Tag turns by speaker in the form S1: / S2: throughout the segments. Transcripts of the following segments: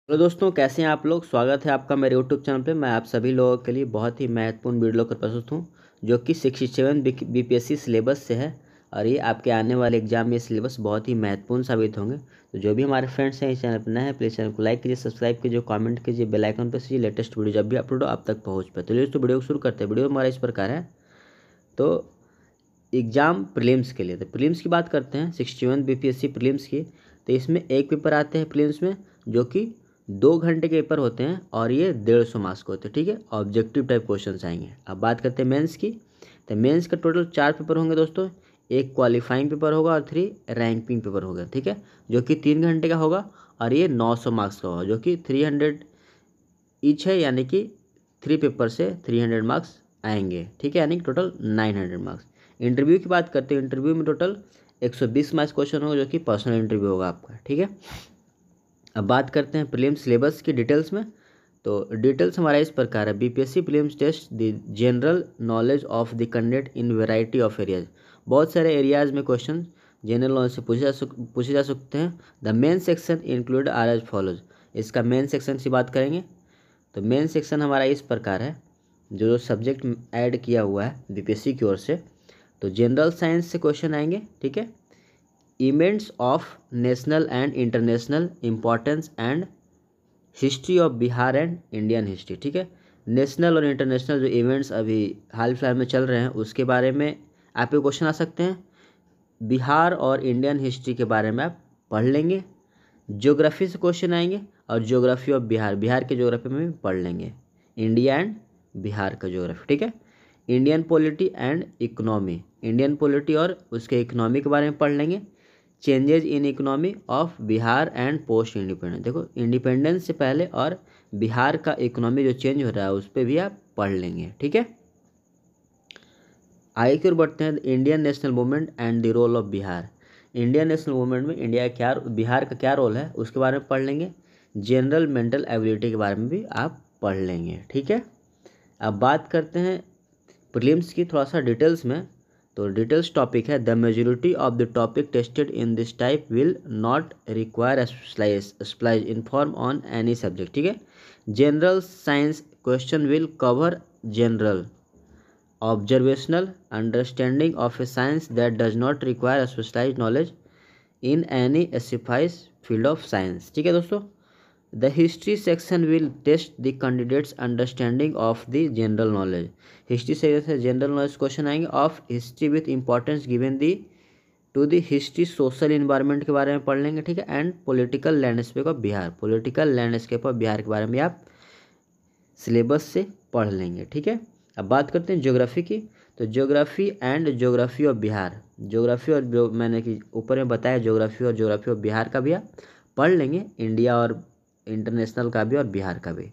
S1: Hello दोस्तों, कैसे हैं आप लोग। स्वागत है आपका मेरे यूट्यूब चैनल पे। मैं आप सभी लोगों के लिए बहुत ही महत्वपूर्ण वीडियो लेकर प्रस्तुत हूँ, जो कि 67 बीपीएससी सिलेबस से है। और ये आपके आने वाले एग्जाम में सिलेबस बहुत ही महत्वपूर्ण साबित होंगे। तो जो भी हमारे फ्रेंड्स हैं इस चैनल पर नए हैं, प्लीज़ चैनल को लाइक कीजिए, सब्सक्राइब कीजिए, कमेंट कीजिए, बेल आइकन पर कीजिए, लेटेस्ट वीडियो जब भी अपलोड हो आप तक पहुँच पाए। तो चलिए दोस्तों वीडियो को शुरू करते हैं। वीडियो हमारा इस प्रकार है। तो एग्ज़ाम प्रीलिम्स के लिए, तो प्रीलिम्स की बात करते हैं 61 बीपीएससी प्रीलिम्स की। तो इसमें एक पेपर आते हैं प्रीलिम्स में, जो कि 2 घंटे के पेपर होते हैं और ये 150 मार्क्स के होते हैं। ठीक है, ऑब्जेक्टिव टाइप क्वेश्चन आएंगे। अब बात करते हैं मेंस की। तो मेंस का टोटल 4 पेपर होंगे दोस्तों। एक क्वालिफाइंग पेपर होगा और 3 रैंकिंग पेपर होगा। ठीक है, जो कि 3 घंटे का होगा और ये 900 मार्क्स का होगा, जो कि 300 ईच है, यानी कि 3 पेपर से 300 मार्क्स आएंगे। ठीक है, यानी कि टोटल 900 मार्क्स। इंटरव्यू की बात करते हैं। इंटरव्यू में टोटल 120 मार्क्स क्वेश्चन होगा, जो कि पर्सनल इंटरव्यू होगा आपका। ठीक है, अब बात करते हैं प्रीलिम्स सिलेबस की डिटेल्स में। तो डिटेल्स हमारा इस प्रकार है। BPSC prelims test the general knowledge of the candidate in variety of areas. बहुत सारे एरियाज में क्वेश्चन जनरल नॉलेज से पूछे जा सकते हैं। The main section include are as follows. इसका मेन सेक्शन की बात करेंगे तो मेन सेक्शन हमारा इस प्रकार है, जो सब्जेक्ट ऐड किया हुआ है बीपीएससी की ओर से। तो जनरल साइंस से क्वेश्चन आएंगे। ठीक है, events of national and international importance and history of Bihar and Indian history. ठीक है, नेशनल और इंटरनेशनल जो इवेंट्स अभी हाल फिलहाल में चल रहे हैं उसके बारे में आपके क्वेश्चन आ सकते हैं। बिहार और इंडियन हिस्ट्री के बारे में आप पढ़ लेंगे। ज्योग्राफी से क्वेश्चन आएंगे और ज्योग्राफी ऑफ बिहार, बिहार के ज्योग्राफी में भी पढ़ लेंगे। इंडिया एंड बिहार का ज्योग्राफी। ठीक है, Indian polity and economy, Indian polity और उसके इकोनॉमी के बारे में पढ़ लेंगे। Changes in economy of Bihar and post independence. देखो, इंडिपेंडेंस से पहले और बिहार का इकोनॉमी जो चेंज हो रहा है उस पर भी आप पढ़ लेंगे। ठीक है, आगे की ओर बढ़ते हैं। Indian national movement and the role of Bihar. Indian national movement में इंडिया का क्या, बिहार का क्या रोल है उसके बारे में पढ़ लेंगे। जनरल मेंटल एबिलिटी के बारे में भी आप पढ़ लेंगे। ठीक है, अब बात करते हैं प्रीलिम्स की थोड़ा सा डिटेल्स में। तो डिटेल्स टॉपिक है, the majority of the topic tested in this type will not require specialised inform on any subject. ठीक है, general science question will cover general observational understanding of a science that does not require a specialized knowledge in any specified field of science। ठीक है दोस्तों, the history section will test the candidates understanding of the general knowledge. History से general knowledge question आएंगे of history with importance given the to the history, social environment के बारे में पढ़ लेंगे। ठीक है, and political landscape of Bihar, political landscape of Bihar के बारे में आप सिलेबस से पढ़ लेंगे। ठीक है, अब बात करते हैं ज्योग्राफी की। तो geography and geography of Bihar, geography और जो मैंने कि ऊपर में बताया ज्योग्राफी और ज्योग्राफी ऑफ बिहार का भी आप पढ़ लेंगे। इंडिया और इंटरनेशनल का भी और बिहार का भी।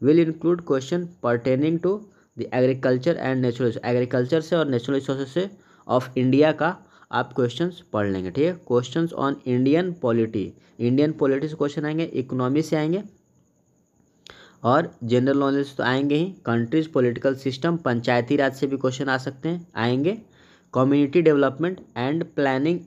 S1: Will include question pertaining to the agriculture and natural, agriculture से और नेचुरल रिसोर्सेज से ऑफ इंडिया का आप क्वेश्चंस पढ़ लेंगे। ठीक है, questions on Indian polity, Indian polity से क्वेश्चन आएंगे, इकोनॉमी से आएंगे और जनरल नॉलेज तो आएंगे ही। Countries political system, Panchayati Raj से भी क्वेश्चन आ सकते हैं, आएंगे। Community development and planning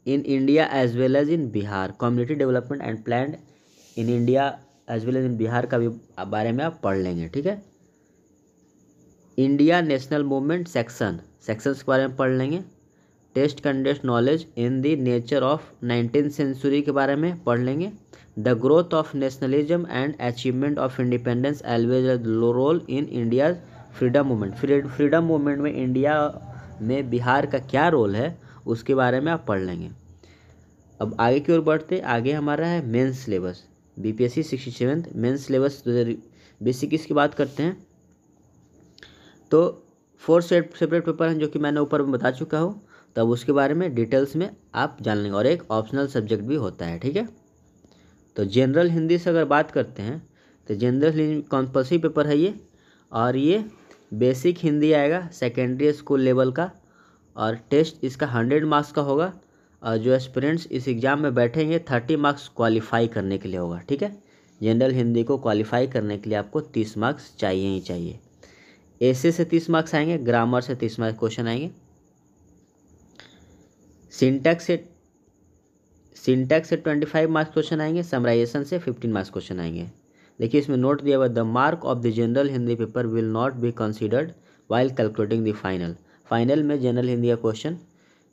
S1: in India as well as in Bihar, community development and plan in India as well as in Bihar का भी बारे में आप पढ़ लेंगे। ठीक है, इंडिया नेशनल मूवमेंट सेक्शंस के बारे में पढ़ लेंगे। Test candidate knowledge in the nature of 19th century के बारे में पढ़ लेंगे। The growth of nationalism and achievement of independence always role in India freedom movement, freedom movement में इंडिया में बिहार का क्या रोल है उसके बारे में आप पढ़ लेंगे। अब आगे की ओर बढ़ते, आगे हमारा है mains syllabus, BPSC 67 mains syllabus 2021 की बात करते हैं। तो 4 सेपरेट पेपर हैं, जो कि मैंने ऊपर में बता चुका हूँ। तब उसके बारे में डिटेल्स में आप जान लेंगे, और एक ऑप्शनल सब्जेक्ट भी होता है। ठीक है, तो जनरल हिंदी से अगर बात करते हैं तो जनरल हिंदी कंपल्सरी पेपर है ये, और ये बेसिक हिंदी आएगा सेकेंडरी स्कूल लेवल का, और टेस्ट इसका 100 मार्क्स का होगा। और जो एस्पिरेंट्स इस एग्ज़ाम में बैठेंगे 30 मार्क्स क्वालिफाई करने के लिए होगा। ठीक है, जनरल हिंदी को क्वालिफाई करने के लिए आपको 30 मार्क्स चाहिए ही चाहिए। ऐसे से 30 मार्क्स आएंगे, ग्रामर से 30 मार्क्स क्वेश्चन आएंगे। सिंटैक्स से 25 मार्क्स क्वेश्चन आएंगे, समराइजेशन से 15 मार्क्स क्वेश्चन आएंगे। देखिए इसमें नोट दिया हुआ, the mark of the general Hindi paper will not be considered while calculating the final. Final में जनरल हिंदी का क्वेश्चन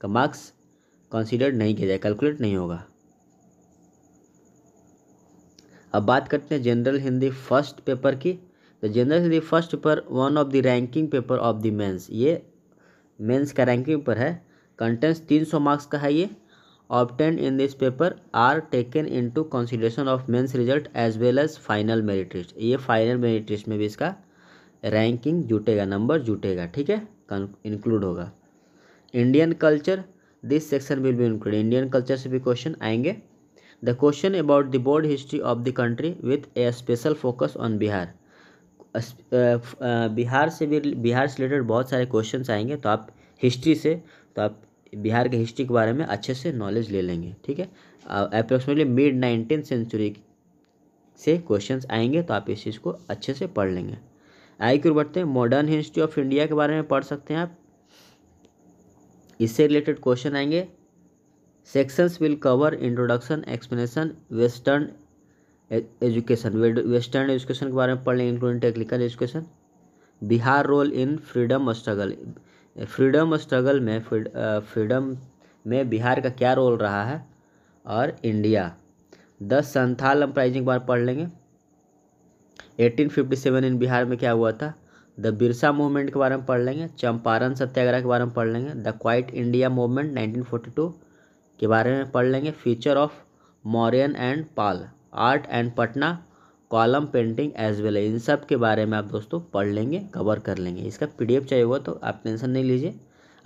S1: का मार्क्स कंसिडर्ड नहीं किया जाए, कैलकुलेट नहीं होगा। अब बात करते हैं जनरल हिंदी फर्स्ट पेपर की। तो general Hindi first paper one of the ranking paper of the mains, ये मेंस का रैंकिंग पेपर है। कंटेंट्स 300 मार्क्स का है ये। Obtain in this paper are taken into consideration of mains result as well as final merit list. ये final merit list में भी इसका रैंकिंग जुटेगा, नंबर जुटेगा, ठीक है, इंक्लूड होगा। Indian culture, this section will be include, Indian culture से भी question आएंगे। The question about the board history of the country with A special focus on Bihar. Bihar से रिलेटेड बहुत सारे क्वेश्चंस आएंगे, तो आप हिस्ट्री से, तो आप बिहार के हिस्ट्री के बारे में अच्छे से नॉलेज ले लेंगे, ठीक है। अप्रोक्सीमेटली मिड 19th सेंचुरी से क्वेश्चंस आएंगे, तो आप इस चीज़ को अच्छे से पढ़ लेंगे। आगे क्यों बढ़ते हैं, मॉडर्न हिस्ट्री ऑफ इंडिया के बारे में पढ़ सकते हैं आप, इससे रिलेटेड क्वेश्चन आएंगे। Sections will cover introduction, explanation, western education, western education के बारे में पढ़ लेंगे, including technical education. Bihar role in freedom struggle, freedom struggle में फ्रीडम में बिहार का क्या रोल रहा है, और इंडिया। 10 संथाल अपराइजिंग के बारे में पढ़ लेंगे। 1857 इन बिहार में क्या हुआ था, द बिरसा मूवमेंट के बारे में पढ़ लेंगे। चंपारण सत्याग्रह के बारे में पढ़ लेंगे। द क्वाइट इंडिया मूवमेंट 1942 के बारे में पढ़ लेंगे। Feature of Mauryan and Pala, art and Patna, column painting as well, इन सब के बारे में आप दोस्तों पढ़ लेंगे, कवर कर लेंगे। इसका पीडीएफ चाहिए होगा तो आप टेंशन नहीं लीजिए,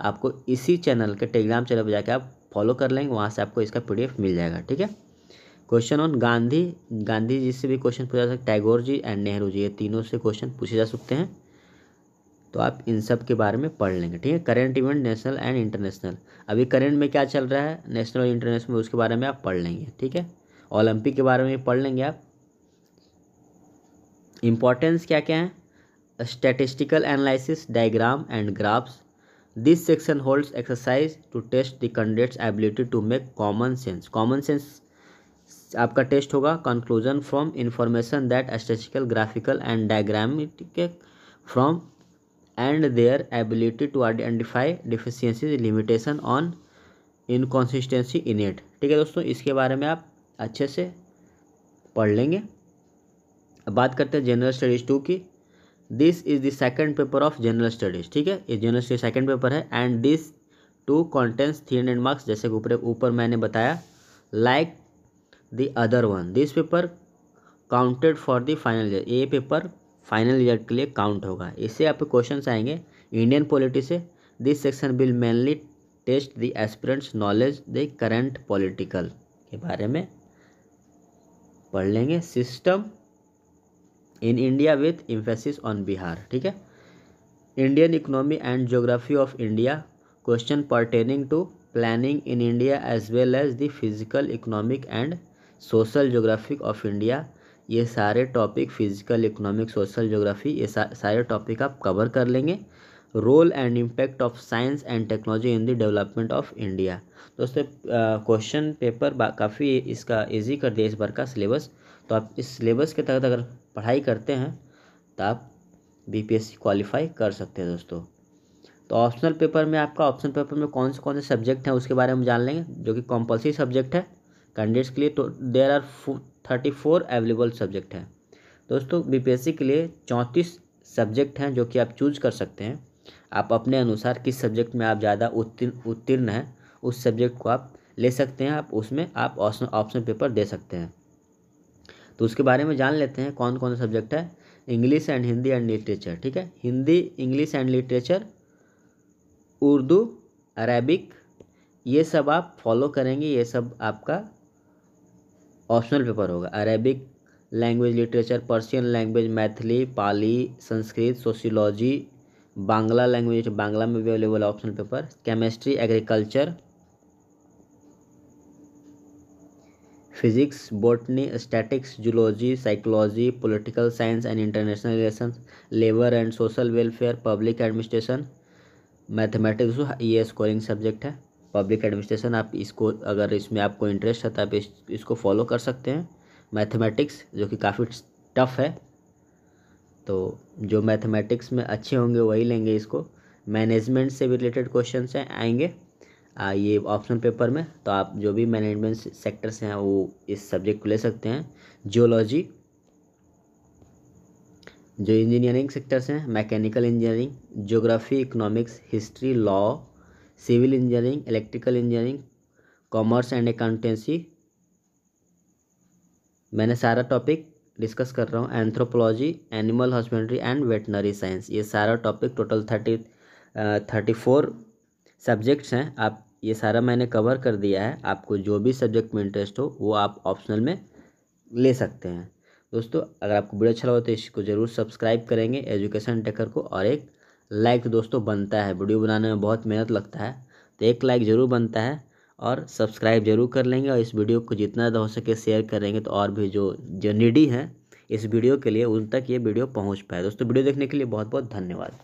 S1: आपको इसी चैनल के टेलीग्राम चैनल पर जाकर आप फॉलो कर लेंगे, वहाँ से आपको इसका पीडीएफ मिल जाएगा, ठीक है। क्वेश्चन ऑन गांधी, गांधी जी से भी क्वेश्चन पूछा जा सकता है, टैगोर जी एंड नेहरू जी, ये तीनों से क्वेश्चन पूछे जा सकते हैं, तो आप इन सब के बारे में पढ़ लेंगे, ठीक है। Current event national and international, अभी करेंट में क्या चल रहा है नेशनल और इंटरनेशनल में, उसके बारे में आप पढ़ लेंगे, ठीक है। ओलंपिक के बारे में पढ़ लेंगे आप। इम्पॉर्टेंस क्या क्या है, statistical analysis, diagram and graphs. This section holds exercise to test the candidates ability to make common sense, common sense आपका टेस्ट होगा। Conclusion from information that statistical, graphical and diagrammatic from and their ability to identify deficiencies, limitation on inconsistency in it, ठीक है दोस्तों। इसके बारे में आप अच्छे से पढ़ लेंगे। अब बात करते हैं जनरल स्टडीज़ 2 की। This is the second paper of general studies, ठीक है, ये जनरल स्टडीज सेकंड पेपर है। एंड दिस 2 कंटेंट्स 300 मार्क्स, जैसे ऊपर मैंने बताया। Like the other one, this paper counted for the final result, ये पेपर फाइनल रिजल्ट के लिए काउंट होगा। इससे आपके क्वेश्चन आएंगे इंडियन पॉलिटी से। This section will mainly test the aspirants knowledge the current political के बारे में पढ़ लेंगे। System in India with emphasis on Bihar, ठीक है। Indian economy and geography of India, question pertaining to planning in India as well as the physical, economic and social geographic of India. ये सारे topic, physical, economic, social geography, ये सारे topic आप cover कर लेंगे। Role and impact of science and technology in the development of India. दोस्तों question paper काफ़ी इसका ईजी कर दिया इस बार का सिलेबस, तो आप इस सिलेबस के तहत अगर पढ़ाई करते हैं तो आप बीपीएससी क्वालिफाई कर सकते हैं दोस्तों। तो ऑप्शनल पेपर में आपका, ऑप्शनल पेपर में कौन से सब्जेक्ट हैं उसके बारे में जान लेंगे, जो कि कंपल्सरी सब्जेक्ट है कैंडिडेट्स के लिए। तो देयर आर 34 अवेलेबल सब्जेक्ट हैं दोस्तों। बीपीएससी के लिए 34 सब्जेक्ट हैं जो कि आप चूज कर सकते हैं। आप अपने अनुसार किस सब्जेक्ट में आप ज़्यादा उत्तीर्ण हैं उस सब्जेक्ट को आप ले सकते हैं, आप उसमें आप ऑप्शनल पेपर दे सकते हैं। तो उसके बारे में जान लेते हैं कौन कौन सा सब्जेक्ट है। English and Hindi and literature, ठीक है, Hindi, English and literature, Urdu, Arabic, ये सब आप फॉलो करेंगे, ये सब आपका ऑप्शनल पेपर होगा। Arabic language, literature, Persian language, Maithili, Pali, Sanskrit, sociology, Bangla language, Bangla में भी अवेलेबल है optional paper. Chemistry, agriculture, physics, botany, statics, zoology, psychology, political science and international relations, labour and social welfare, public administration, mathematics, ये scoring subject है। Public administration, आप इसको अगर इसमें आपको इंटरेस्ट है तो आप इसको फॉलो कर सकते हैं। मैथमेटिक्स जो कि काफ़ी टफ है, तो जो मैथमेटिक्स में अच्छे होंगे वही लेंगे इसको। मैनेजमेंट से भी रिलेटेड क्वेश्चन हैं आएंगे ये ऑप्शन पेपर में, तो आप जो भी मैनेजमेंट सेक्टर्स हैं वो इस सब्जेक्ट को ले सकते हैं। जियोलॉजी, जो इंजीनियरिंग सेक्टर्स हैं, mechanical engineering, geography, economics, history, law, civil engineering, electrical engineering, commerce and accountancy, मैंने सारा टॉपिक डिस्कस कर रहा हूँ। Anthropology, animal husbandry and veterinary science, ये सारा टॉपिक टोटल 34 सब्जेक्ट्स हैं। आप ये सारा मैंने कवर कर दिया है। आपको जो भी सब्जेक्ट में इंटरेस्ट हो वो आप ऑप्शनल में ले सकते हैं। दोस्तों अगर आपको वीडियो अच्छा लगा तो इसको ज़रूर सब्सक्राइब करेंगे एजुकेशन टेकर को, और एक लाइक तो दोस्तों बनता है, वीडियो बनाने में बहुत मेहनत लगता है, तो एक लाइक ज़रूर बनता है, और सब्सक्राइब जरूर कर लेंगे, और इस वीडियो को जितना ज़्यादा हो सके शेयर करेंगे, तो और भी जो नीडी हैं इस वीडियो के लिए उन तक ये वीडियो पहुंच पाए। दोस्तों वीडियो देखने के लिए बहुत बहुत धन्यवाद।